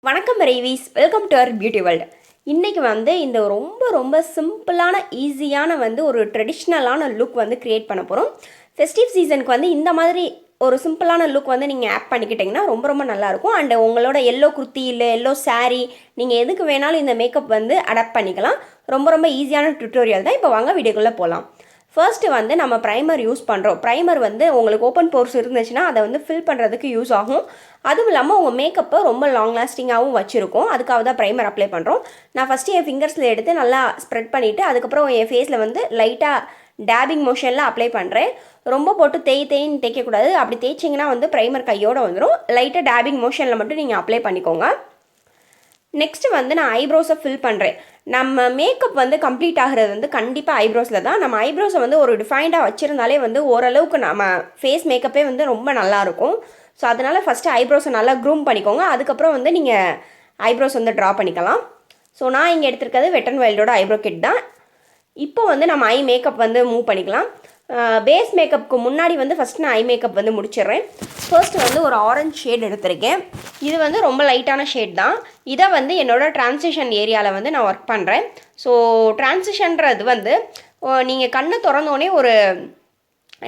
வணக்கம் ரேவிஸ், welcome to our beauty world. இன்றைக்கி வந்து இந்த ரொம்ப ரொம்ப சிம்பிளான ஈஸியான வந்து ஒரு ட்ரெடிஷ்னலான லுக் வந்து க்ரியேட் பண்ண போகிறோம். ஃபெஸ்டிவ் சீசனுக்கு வந்து இந்த மாதிரி ஒரு சிம்பிளான லுக் வந்து நீங்கள் ஆட் பண்ணிக்கிட்டிங்கன்னா ரொம்ப ரொம்ப நல்லாயிருக்கும். அண்டு உங்களோட எல்லோ குர்த்தி இல்லை எல்லோ சாரீ நீங்கள் எதுக்கு வேணாலும் இந்த மேக்கப் வந்து அடாப்ட் பண்ணிக்கலாம். ரொம்ப ரொம்ப ஈஸியான டுட்டோரியல் தான். இப்போ வாங்க வீடியோக்குள்ளே போகலாம். ஃபர்ஸ்ட்டு வந்து நம்ம ப்ரைமர் யூஸ் பண்ணுறோம். ப்ரைமர் வந்து உங்களுக்கு ஓப்பன் போர்ஸ் இருந்துச்சுன்னா அதை வந்து ஃபில் பண்ணுறதுக்கு யூஸ் ஆகும். அதுவும் இல்லாமல் உங்கள் மேக்கப்பை ரொம்ப லாங் லாஸ்டிங்காகவும் வச்சுருக்கோம். அதுக்காக தான் ப்ரைமர் அப்ளை பண்ணுறோம். நான் ஃபஸ்ட்டு என் ஃபிங்கர்ஸில் எடுத்து நல்லா ஸ்ப்ரெட் பண்ணிவிட்டு அதுக்கப்புறம் என் ஃபேஸில் வந்து லைட்டாக டேபிங் மோஷனில் அப்ளை பண்ணுறேன். ரொம்ப போட்டு தேய்ன்னு தேய்க்கக்கூடாது. அப்படி தேய்ச்சிங்கன்னா வந்து ப்ரைமர் கையோடு வந்துடும். லைட்டாக டேபிங் மோஷனில் மட்டும் நீங்கள் அப்ளை பண்ணிக்கோங்க. நெக்ஸ்ட்டு வந்து நான் ஐப்ரோஸை ஃபில் பண்ணுறேன். நம்ம மேக்கப் வந்து கம்ப்ளீட் ஆகிறது வந்து கண்டிப்பாக ஐப்ரோஸில் தான். நம்ம ஐப்ரோஸை வந்து ஒரு டிஃபைன்டாக வச்சுருந்தாலே வந்து ஓரளவுக்கு நம்ம ஃபேஸ் மேக்கப்பே வந்து ரொம்ப நல்லாயிருக்கும். ஸோ அதனால் ஃபஸ்ட்டு ஐப்ரோஸை நல்லா க்ரூம் பண்ணிக்கோங்க. அதுக்கப்புறம் வந்து நீங்கள் ஐப்ரோஸ் வந்து ட்ரா பண்ணிக்கலாம். ஸோ நான் இங்கே எடுத்துருக்கிறது வெட் அண்ட் வைல்டோட ஐப்ரோ கிட் தான். இப்போ வந்து நம்ம ஐ மேக்கப் வந்து மூவ் பண்ணிக்கலாம். பேஸ் மேக்கப்புக்கு முன்னாடி வந்து ஃபஸ்ட் நான் ஐ மேக்கப் வந்து முடிச்சிடுறேன். ஃபர்ஸ்ட்டு வந்து ஒரு ஆரஞ்ச் ஷேட் எடுத்திருக்கேன். இது வந்து ரொம்ப லைட்டான ஷேட் தான். இதை வந்து என்னோடய ட்ரான்சிஷன் ஏரியாவில் வந்து நான் ஒர்க் பண்ணுறேன். ஸோ ட்ரான்சிஷன்றது வந்து நீங்கள் கண்ணை திறந்தோடனே ஒரு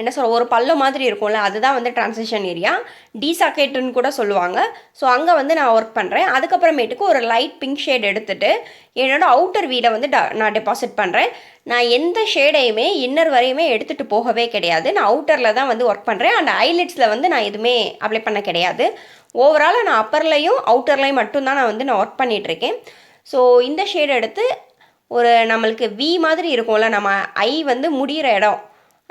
என்ன சொல்ல ஒரு பல்ல மாதிரி இருக்கும்ல, அதுதான் வந்து ட்ரான்சிஷன் ஏரியா. டீசாக்கெட்டுன்னு கூட சொல்லுவாங்க. ஸோ அங்கே வந்து நான் ஒர்க் பண்ணுறேன். அதுக்கப்புறமேட்டுக்கு ஒரு லைட் பிங்க் ஷேட் எடுத்துகிட்டு என்னோடய அவுட்டர் வீடை வந்து நான் டெபாசிட் பண்ணுறேன். நான் எந்த ஷேடையுமே இன்னர் வரையுமே எடுத்துகிட்டு போகவே கிடையாது. நான் அவுட்டரில் தான் வந்து ஒர்க் பண்ணுறேன். அண்ட் ஐலிட்ஸில் வந்து நான் எதுவுமே அப்ளை பண்ண கிடையாது. ஓவராலாக நான் அப்பர்லையும் அவுட்டர்லையும் மட்டும்தான் நான் ஒர்க் பண்ணிகிட்ருக்கேன். ஸோ இந்த ஷேட் எடுத்து ஒரு நம்மளுக்கு வி மாதிரி இருக்கும்ல, நம்ம ஐ வந்து முடிகிற இடம்,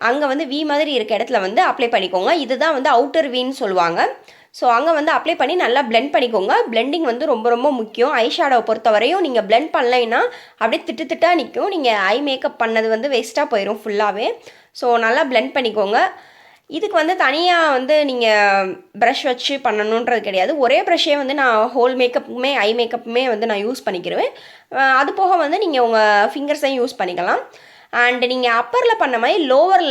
அங்கே வந்து வி மாதிரி இருக்க இடத்துல வந்து அப்ளை பண்ணிக்கோங்க. இதுதான் வந்து அவுட்டர் வீன்னு சொல்லுவாங்க. ஸோ அங்கே வந்து அப்ளை பண்ணி நல்லா பிளெண்ட் பண்ணிக்கோங்க. பிளெண்டிங் வந்து ரொம்ப ரொம்ப முக்கியம். ஐ ஷேடோவை பொறுத்த வரையும் நீங்கள் பிளெண்ட் பண்ணலைன்னா அப்படியே திட்டாக நிற்கும். நீங்கள் ஐ மேக்கப் பண்ணது வந்து வேஸ்ட்டாக போயிடும் ஃபுல்லாகவே. ஸோ நல்லா பிளெண்ட் பண்ணிக்கோங்க. இதுக்கு வந்து தனியாக வந்து நீங்கள் ப்ரஷ் வச்சு பண்ணணுன்றது கிடையாது. ஒரே ப்ரஷ்ஷே வந்து நான் ஹோல் மேக்கப்புமே ஐ மேக்கப்புமே வந்து நான் யூஸ் பண்ணிக்கிடுவேன். அது போக வந்து நீங்கள் உங்கள் ஃபிங்கர்ஸையும் யூஸ் பண்ணிக்கலாம். அண்ட் நீங்கள் அப்பரில் பண்ண மாதிரி லோவர்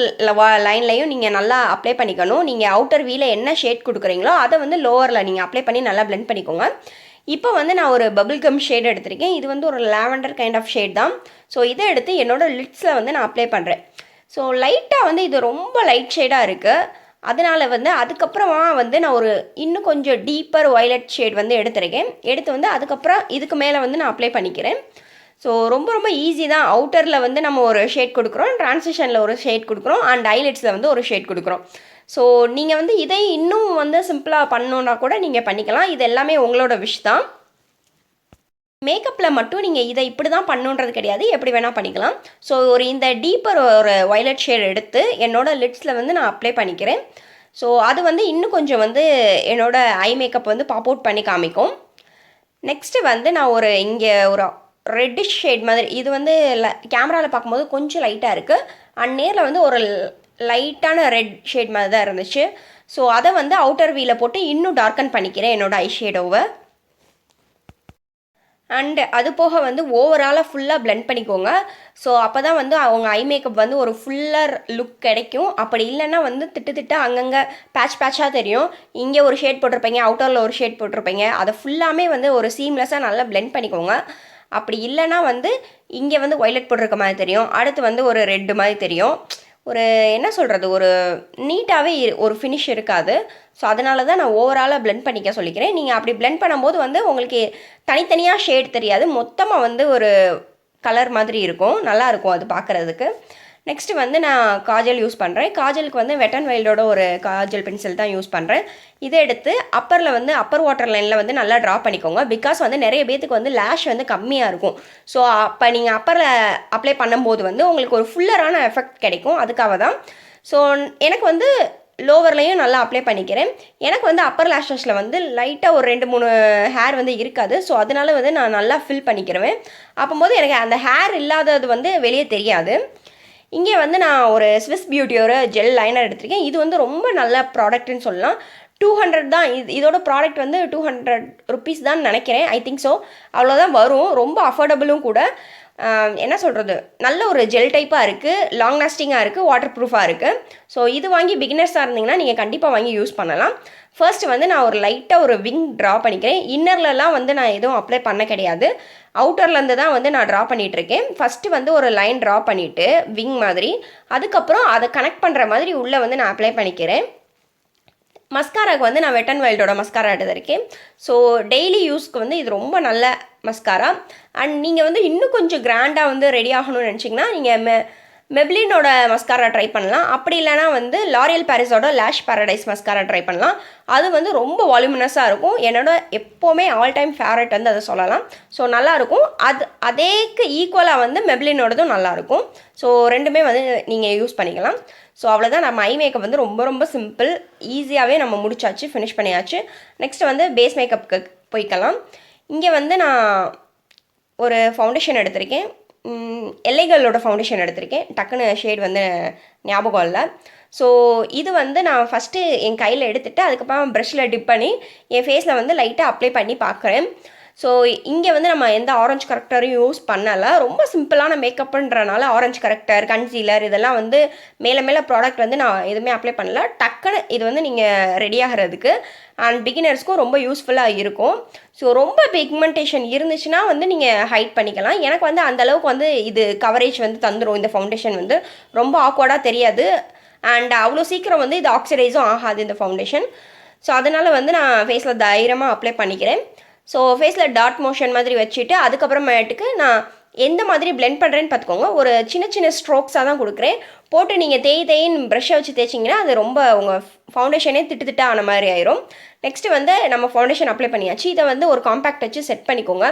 லைன்லையும் நீங்கள் நல்லா அப்ளை பண்ணிக்கணும். நீங்கள் அவுட்டர் வீல என்ன ஷேட் கொடுக்குறீங்களோ அதை வந்து லோவரில் நீங்கள் அப்ளை பண்ணி நல்லா பிளெண்ட் பண்ணிக்கோங்க. இப்போ வந்து நான் ஒரு பபிள் கம் ஷேட் எடுத்திருக்கேன். இது வந்து ஒரு லாவெண்டர் கைண்ட் ஆஃப் ஷேட் தான். ஸோ இதை எடுத்து என்னோடய லிட்ஸில் வந்து நான் அப்ளை பண்ணுறேன். ஸோ லைட்டாக வந்து இது ரொம்ப லைட் ஷேடாக இருக்குது. அதனால் வந்து அதுக்கப்புறமா வந்து நான் ஒரு இன்னும் கொஞ்சம் டீப்பர் வயலட் ஷேட் வந்து எடுத்து வந்து அதுக்கப்புறம் இதுக்கு மேலே வந்து நான் அப்ளை பண்ணிக்கிறேன். ஸோ ரொம்ப ரொம்ப ஈஸி தான். அவுட்டரில் வந்து நம்ம ஒரு ஷேட் கொடுக்குறோம், ட்ரான்சிஷனில் ஒரு ஷேட் கொடுக்குறோம், அண்ட் ஐலைட்ஸில் வந்து ஒரு ஷேட் கொடுக்குறோம். ஸோ நீங்கள் வந்து இதை இன்னும் வந்து சிம்பிளாக பண்ணணுன்னா கூட நீங்கள் பண்ணிக்கலாம். இது எல்லாமே உங்களோட விஷ் தான். மேக்கப்பில் மட்டும் நீங்கள் இதை இப்படி தான் பண்ணணுன்றது கிடையாது, எப்படி வேணால் பண்ணிக்கலாம். ஸோ ஒரு இந்த டீப்பர் ஒரு வயலட் ஷேட் எடுத்து என்னோடய லிட்ஸில் வந்து நான் அப்ளை பண்ணிக்கிறேன். ஸோ அது வந்து இன்னும் கொஞ்சம் வந்து என்னோடய ஐ மேக்கப் வந்து பாப் அவுட் பண்ணி காமிக்கும். நெக்ஸ்ட்டு வந்து நான் இங்கே ஒரு ரெட்டிஷ் ஷேட் மாதிரி, இது வந்து கேமராவில் பார்க்கும்போது கொஞ்சம் லைட்டாக இருக்குது. அண்ட் நேரில் வந்து ஒரு லைட்டான ரெட் ஷேட் மாதிரி தான் இருந்துச்சு. ஸோ அதை வந்து அவுட்டர் வீல போட்டு இன்னும் டார்க்கன் பண்ணிக்கிறேன் என்னோடய ஐ ஷேடோவை. அண்டு அது போக வந்து ஓவராலாக ஃபுல்லாக பிளெண்ட் பண்ணிக்கோங்க. ஸோ அப்போ தான் வந்து அவங்க ஐ மேக்கப் வந்து ஒரு ஃபுல்லர் லுக் கிடைக்கும். அப்படி இல்லைன்னா வந்து திட்டு அங்கங்கே பேட்சாக தெரியும். இங்கே ஒரு ஷேட் போட்டிருப்பீங்க, அவுட்டரில் ஒரு ஷேட் போட்டிருப்பீங்க. அதை ஃபுல்லாமே வந்து ஒரு சீம்லெஸ்ஸாக நல்லா பிளெண்ட் பண்ணிக்கோங்க. அப்படி இல்லைன்னா வந்து இங்கே வந்து வயலட் போட்டிருக்க மாதிரி தெரியும், அடுத்து வந்து ஒரு ரெட்டு மாதிரி தெரியும். ஒரு என்ன சொல்கிறது, ஒரு நீட்டாகவே ஒரு ஃபினிஷ் இருக்காது. ஸோ அதனால தான் நான் ஓவராலாக பிளெண்ட் பண்ணிக்க சொல்லிக்கிறேன். நீங்கள் அப்படி பிளெண்ட் பண்ணும்போது வந்து உங்களுக்கு தனித்தனியாக ஷேட் தெரியாது, மொத்தமாக வந்து ஒரு கலர் மாதிரி இருக்கும், நல்லாயிருக்கும் அது பார்க்குறதுக்கு. நெக்ஸ்ட்டு வந்து நான் காஜல் யூஸ் பண்ணுறேன். காஜலுக்கு வந்து வெட் அண்ட் வைல்டோட ஒரு காஜல் பென்சில் தான் யூஸ் பண்ணுறேன். இதை எடுத்து அப்பரில் வந்து அப்பர் வாட்டர் லைனில் வந்து நல்லா ட்ரா பண்ணிக்கோங்க. பிகாஸ் வந்து நிறைய பேத்துக்கு வந்து லேஷ் வந்து கம்மியாக இருக்கும். ஸோ அப்போ நீங்கள் அப்பரில் அப்ளை பண்ணும்போது வந்து உங்களுக்கு ஒரு ஃபுல்லரான எஃபெக்ட் கிடைக்கும். அதுக்காக தான். ஸோ எனக்கு வந்து லோவர்லையும் நல்லா அப்ளை பண்ணிக்கிறேன். எனக்கு வந்து அப்பர் லேஷஸில் வந்து லைட்டாக ஒரு 2-3 ஹேர் வந்து இருக்காது. ஸோ அதனால வந்து நான் நல்லா ஃபில் பண்ணிக்கிறேன். அப்போது எனக்கு அந்த ஹேர் இல்லாதது வந்து வெளியே தெரியாது. இங்கே வந்து நான் ஒரு ஸ்விஸ் பியூட்டியோட ஜெல் லைனர் எடுத்திருக்கேன். இது வந்து ரொம்ப நல்ல ப்ராடக்ட்னு சொல்லலாம். 200 தான். இதோட ப்ராடக்ட் வந்து 200 ருபீஸ் தான் நினைக்கிறேன். I think so. அவ்வளோதான் வரும். ரொம்ப அஃபோர்டபுளும் கூட. என்ன சொல்கிறது, நல்ல ஒரு ஜெல் டைப்பாக இருக்குது, லாங் லாஸ்டிங்காக இருக்குது, வாட்டர் ப்ரூஃபாக இருக்குது. ஸோ இது வாங்கி பிகினர்ஸாக இருந்தீங்கன்னா நீங்கள் கண்டிப்பாக வாங்கி யூஸ் பண்ணலாம். ஃபர்ஸ்ட் வந்து நான் ஒரு லைட்டாக ஒரு விங் ட்ரா பண்ணிக்கிறேன். இன்னர்லலாம் வந்து நான் எதுவும் அப்ளை பண்ண கிடையாது, அவுட்டர்லேருந்து தான் வந்து நான் ட்ரா பண்ணிகிட்ருக்கேன். ஃபஸ்ட்டு வந்து ஒரு லைன் ட்ரா பண்ணிவிட்டு விங் மாதிரி, அதுக்கப்புறம் அதை கனெக்ட் பண்ணுற மாதிரி உள்ளே வந்து நான் அப்ளை பண்ணிக்கிறேன். மஸ்காராவுக்கு வந்து நான் வெட் அண்ட் வைல்டோட மஸ்காரா எடுத்திருக்கேன். ஸோ டெய்லி யூஸ்க்கு வந்து இது ரொம்ப நல்ல மஸ்காரா. அண்ட் நீங்கள் வந்து இன்னும் கொஞ்சம் கிராண்டாக வந்து ரெடி ஆகணும்னு நினச்சிங்கன்னா நீங்கள் மெப்ளினோட மஸ்காரா ட்ரை பண்ணலாம். அப்படி இல்லைனா வந்து லாரியல் பாரிஸோட லாஷ் பாரடைஸ் மஸ்காரா ட்ரை பண்ணலாம். அது வந்து ரொம்ப வால்யூமினஸாக இருக்கும். என்னோட எப்போவுமே ஆல் டைம் ஃபேவரட் வந்து அதை சொல்லலாம். ஸோ நல்லாயிருக்கும். அதேக்கு ஈக்குவலாக வந்து மெப்ளினோடதும் நல்லாயிருக்கும். ஸோ ரெண்டுமே வந்து நீங்கள் யூஸ் பண்ணிக்கலாம். ஸோ அவ்வளோதான், நம்ம ஐ மேக்கப் வந்து ரொம்ப ரொம்ப சிம்பிள், ஈஸியாகவே நம்ம முடிச்சாச்சு, ஃபினிஷ் பண்ணியாச்சு. நெக்ஸ்ட் வந்து பேஸ் மேக்கப்புக்கு போய்க்கலாம். இங்கே வந்து நான் ஒரு ஃபவுண்டேஷன் எடுத்திருக்கேன், எல்லைகளோட ஃபவுண்டேஷன் எடுத்திருக்கேன். டக்குன்னு ஷேட் வந்து ஞாபகம் இல்லை. ஸோ இது வந்து நான் ஃபஸ்ட்டு என் கையில் எடுத்துகிட்டு அதுக்கப்புறம் ப்ரஷ்ஷில் டிப் பண்ணி என் ஃபேஸில் வந்து லைட்டாக அப்ளை பண்ணி பார்க்குறேன். ஸோ இங்கே வந்து நம்ம எந்த ஆரஞ்சு கரெக்டரும் யூஸ் பண்ணலை, ரொம்ப சிம்பிளான மேக்கப்புன்றனால ஆரஞ்சு கரெக்டர், கன்சீலர் இதெல்லாம் வந்து மேலே ப்ராடக்ட் வந்து நான் எதுவுமே அப்ளை பண்ணல. டக்குன்னு இது வந்து நீங்கள் ரெடி ஆகிறதுக்கு அண்ட் பிகினர்ஸ்க்கும் ரொம்ப யூஸ்ஃபுல்லாக இருக்கும். ஸோ ரொம்ப பிக்மெண்டேஷன் இருந்துச்சுன்னா வந்து நீங்கள் ஹைட் பண்ணிக்கலாம். எனக்கு வந்து அந்தளவுக்கு வந்து இது கவரேஜ் வந்து தந்துடும். இந்த ஃபவுண்டேஷன் வந்து ரொம்ப ஆக்வர்டாக தெரியாது அண்ட் அவ்வளோ சீக்கிரம் வந்து இது ஆக்சிடைஸும் ஆகாது இந்த ஃபவுண்டேஷன். ஸோ அதனால் வந்து நான் ஃபேஸில் தைரியமாக அப்ளை பண்ணிக்கிறேன். ஸோ ஃபேஸில் டாட் மோஷன் மாதிரி வச்சுட்டு அதுக்கப்புறமேட்டுக்கு நான் எந்த மாதிரி பிளெண்ட் பண்ணுறேன்னு பார்த்துக்கோங்க. ஒரு சின்ன சின்ன ஸ்ட்ரோக்ஸாக தான் கொடுக்குறேன். போட்டு நீங்கள் தேயின்னு ப்ரஷ்ஷை வச்சு தேய்ச்சிங்கன்னா அது ரொம்ப உங்கள் ஃபவுண்டேஷனே திட்டு ஆன மாதிரி ஆயிரும். நெக்ஸ்ட்டு வந்து நம்ம ஃபவுண்டேஷன் அப்ளை பண்ணியாச்சு. இதை வந்து ஒரு காம்பேக்ட் வச்சு செட் பண்ணிக்கோங்க.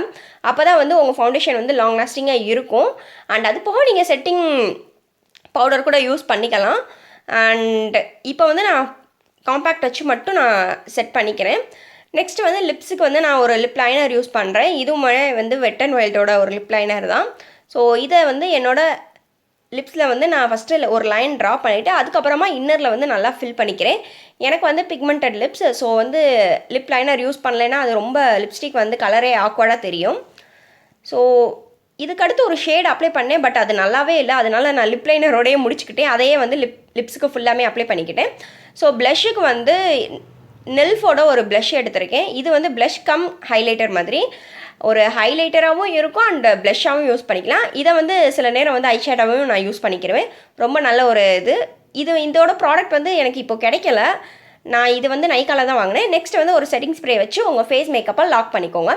அப்போ தான் வந்து உங்கள் ஃபவுண்டேஷன் வந்து லாங் லாஸ்டிங்காக இருக்கும். அண்ட் அது போக நீங்கள் செட்டிங் பவுடர் கூட யூஸ் பண்ணிக்கலாம். அண்ட் இப்போ வந்து நான் காம்பேக்ட் வச்சு மட்டும் நான் செட் பண்ணிக்கிறேன். நெக்ஸ்ட் வந்து லிப்ஸுக்கு வந்து நான் ஒரு லிப் லைனர் யூஸ் பண்ணுறேன். இதுவுமே வந்து வெட் அண்ட் வைல்டோட ஒரு லிப் லைனர் தான். ஸோ இதை வந்து என்னோடய லிப்ஸில் வந்து நான் ஃபஸ்ட்டு ஒரு லைன் ட்ரா பண்ணிவிட்டு அதுக்கப்புறமா இன்னரில் வந்து நல்லா ஃபில் பண்ணிக்கிறேன். எனக்கு வந்து பிக்மெண்டட் லிப்ஸ், ஸோ வந்து லிப் லைனர் யூஸ் பண்ணலைன்னா அது ரொம்ப லிப்ஸ்டிக் வந்து கலரே ஆக்வர்டாக தெரியும். ஸோ இதுக்கடுத்து ஒரு ஷேட் அப்ளை பண்ணேன், பட் அது நல்லாவே இல்லை. அதனால் நான் லிப் லைனரோடையே முடிச்சுக்கிட்டேன். அதையே வந்து லிப்ஸுக்கு ஃபுல்லாமே அப்ளை பண்ணிக்கிட்டேன். ஸோ ப்ளஷ்ஷுக்கு வந்து நெல்ஃபோட ஒரு ப்ளஷ் எடுத்திருக்கேன். இது வந்து ப்ளஷ் கம் ஹைலைட்டர் மாதிரி ஒரு ஹைலைட்டராகவும் இருக்கும் அண்ட் ப்ளஷ்ஷாகவும் யூஸ் பண்ணிக்கலாம். இதை வந்து சில நேரம் வந்து ஐஷேடோவும் நான் யூஸ் பண்ணிக்கிறேன். ரொம்ப நல்ல ஒரு இதோட ப்ராடக்ட் வந்து எனக்கு இப்போ கிடைக்கல. நான் இது வந்து நைக்கால தான் வாங்கினேன். நெக்ஸ்ட் வந்து ஒரு செட்டிங் ஸ்ப்ரே வச்சு உங்கள் ஃபேஸ் மேக்கப்பை லாக் பண்ணிக்கோங்க.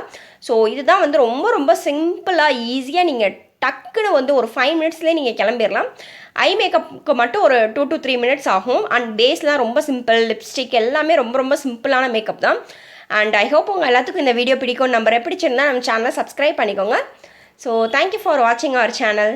ஸோ இதுதான் வந்து ரொம்ப ரொம்ப சிம்பிளாக ஈஸியாக நீங்கள் டக்குன்னு வந்து ஒரு 5 மினிட்ஸ்லேயே நீங்கள் கிளம்பிடலாம். ஐ மேக்கப்புக்கு மட்டும் ஒரு 2 to 3 மினிட்ஸ் ஆகும். அண்ட் பேஸ்லாம் ரொம்ப சிம்பிள், லிப்ஸ்டிக் எல்லாமே ரொம்ப ரொம்ப சிம்பிளான மேக்கப் தான். அண்ட் ஐ ஹோப் உங்கள் எல்லாத்துக்கும் இந்த வீடியோ பிடிக்கும் நம்பரை. பிடிச்சிருந்தா நம்ம சேனலை சப்ஸ்கிரைப் பண்ணிக்கோங்க. ஸோ தேங்க்யூ ஃபார் வாட்சிங் அவர் சேனல்.